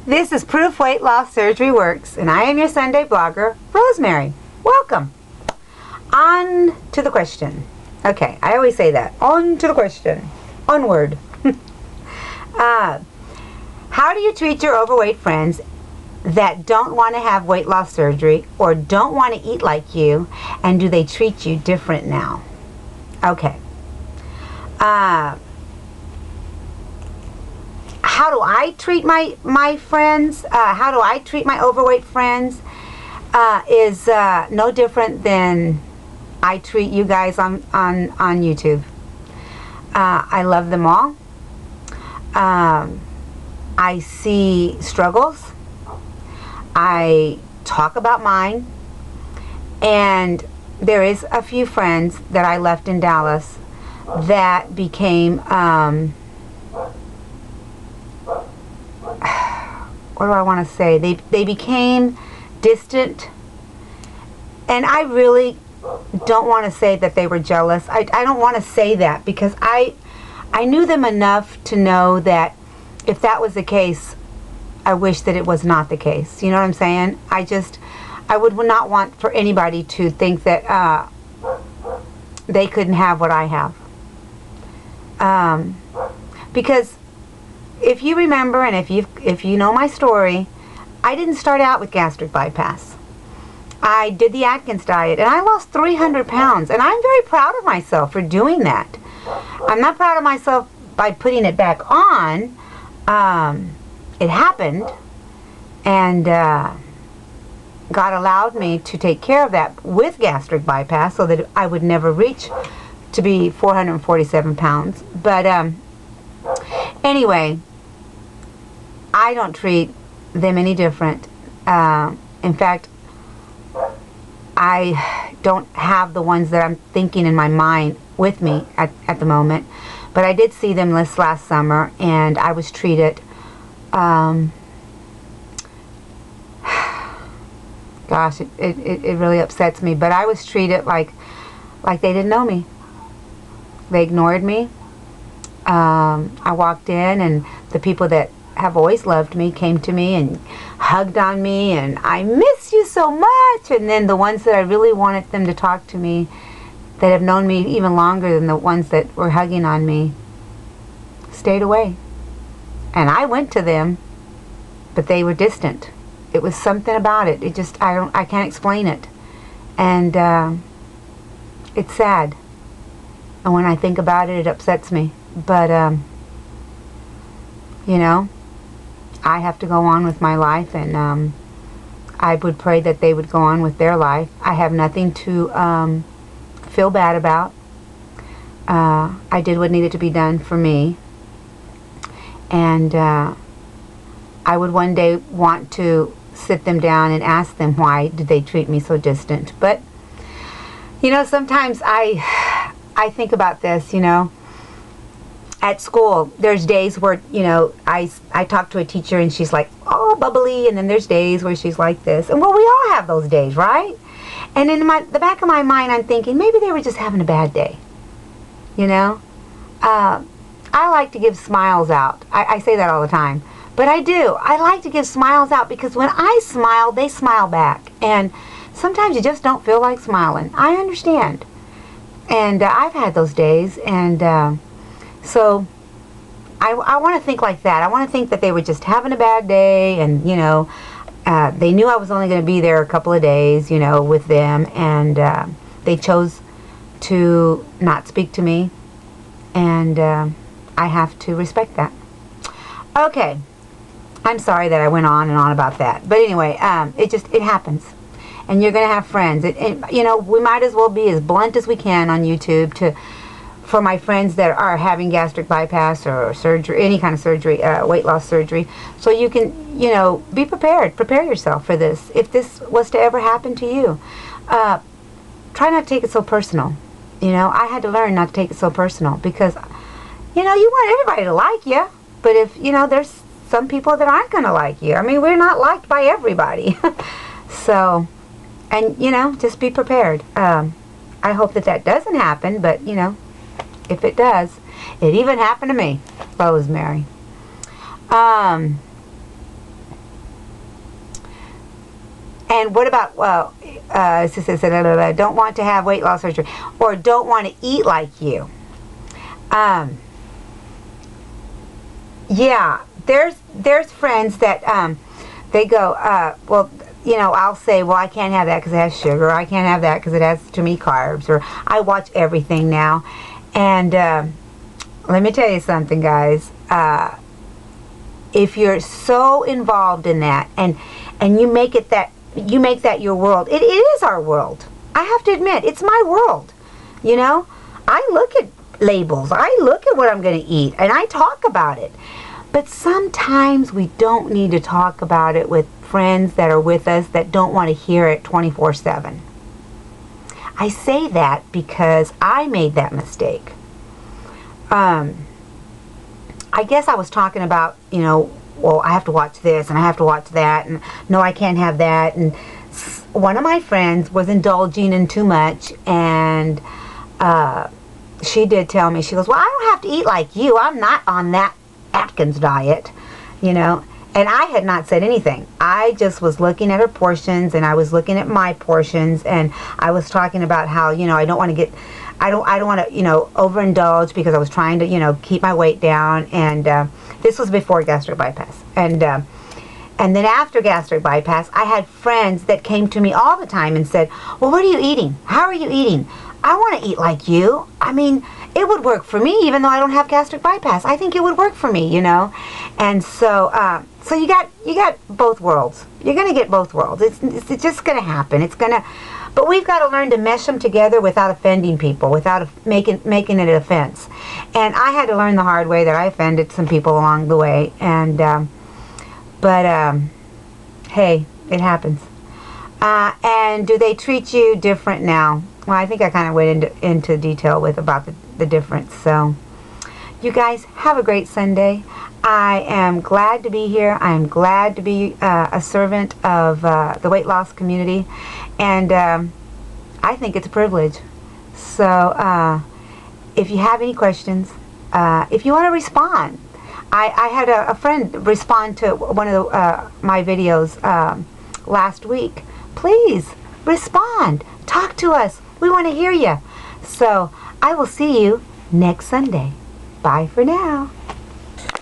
This is Proof Weight Loss Surgery Works, and I am your Sunday blogger, Rosemary. Welcome. On to the question. Okay, I always say that. On to the question. Onward. How do you treat your overweight friends that don't want to have weight loss surgery or don't want to eat like you, and do they treat you different now? Okay. How do I treat my friends? How do I treat my overweight friends? Is no different than I treat you guys on YouTube. I love them all. I see struggles. I talk about mine. And there is a few friends that I left in Dallas that became what do I want to say? They became distant, and I really don't want to say that they were jealous. I don't want to say that, because I knew them enough to know that if that was the case, I wish that it was not the case. You know what I'm saying? I would not want for anybody to think that they couldn't have what I have. Because if you remember, and if you know my story, I didn't start out with gastric bypass. I did the Atkins diet, and I lost 300 pounds, and I'm very proud of myself for doing that. I'm not proud of myself by putting it back on. It happened, and God allowed me to take care of that with gastric bypass so that I would never reach to be 447 pounds. But anyway, I don't treat them any different. In fact, I don't have the ones that I'm thinking in my mind with me at the moment. But I did see them this last summer, and I was treated, gosh, it really upsets me, but I was treated like they didn't know me. They ignored me. I walked in, and the people that have always loved me came to me and hugged on me, and I miss you so much. And then the ones that I really wanted them to talk to me, that have known me even longer than the ones that were hugging on me, stayed away. And I went to them, but they were distant. It was something about it. It just, I can't explain it. And it's sad. And when I think about it, it upsets me. But you know, I have to go on with my life, and I would pray that they would go on with their life. I have nothing to feel bad about. I did what needed to be done for me, and I would one day want to sit them down and ask them why did they treat me so distant. But you know, sometimes I think about this, you know. At school, there's days where, you know, I talk to a teacher and she's like, oh, bubbly, and then there's days where she's like this. And well, we all have those days, right? And in the back of my mind, I'm thinking maybe they were just having a bad day, you know? I like to give smiles out. I say that all the time. But I do. I like to give smiles out, because when I smile, they smile back. And sometimes you just don't feel like smiling. I understand. And I've had those days, and so I want to think like that. I want to think that they were just having a bad day, and, you know, they knew I was only going to be there a couple of days, you know, with them, and they chose to not speak to me, and I have to respect that. Okay, I'm sorry that I went on and on about that, but anyway, it happens, and you're going to have friends. You know, we might as well be as blunt as we can on YouTube for my friends that are having gastric bypass or surgery, any kind of surgery, weight loss surgery, so you can, you know, be prepared. Prepare yourself for this. If this was to ever happen to you, try not to take it so personal. You know, I had to learn not to take it so personal, because, you know, you want everybody to like you, but if, you know, there's some people that aren't going to like you. I mean, we're not liked by everybody. So, and, you know, just be prepared. I hope that doesn't happen, but, you know, if it does, it even happened to me, Rosemary. And what about, don't want to have weight loss surgery, or don't want to eat like you. Yeah, there's friends that they go, well, you know, I'll say, well, I can't have that because it has sugar. I can't have that because it has too many carbs. Or I watch everything now. And let me tell you something, guys. If you're so involved in that, and you make that your world, it is our world. I have to admit, it's my world. You know, I look at labels. I look at what I'm going to eat, and I talk about it. But sometimes we don't need to talk about it with friends that are with us that don't want to hear it 24/7. I say that because I made that mistake. I guess I was talking about, you know, well, I have to watch this and I have to watch that, and no, I can't have that. And one of my friends was indulging in too much, and she did tell me, she goes, well, I don't have to eat like you. I'm not on that Atkins diet, you know. And I had not said anything. I just was looking at her portions, and I was looking at my portions, and I was talking about how, you know, I don't want to, you know, overindulge, because I was trying to, you know, keep my weight down. And this was before gastric bypass. And then after gastric bypass, I had friends that came to me all the time and said, well, what are you eating? How are you eating? I want to eat like you. I mean, it would work for me, even though I don't have gastric bypass. I think it would work for me, you know. And so, so you got both worlds. You're gonna get both worlds. It's just gonna happen. But we've got to learn to mesh them together without offending people, without making it an offense. And I had to learn the hard way that I offended some people along the way. And hey, it happens. And do they treat you different now? Well, I think I kind of went into detail about the difference. So, you guys have a great Sunday. I am glad to be here. I am glad to be a servant of the weight loss community. And I think it's a privilege. So, if you have any questions, if you want to respond, I had a friend respond to one of my videos last week. Please respond. Talk to us. We want to hear you. So I will see you next Sunday. Bye for now.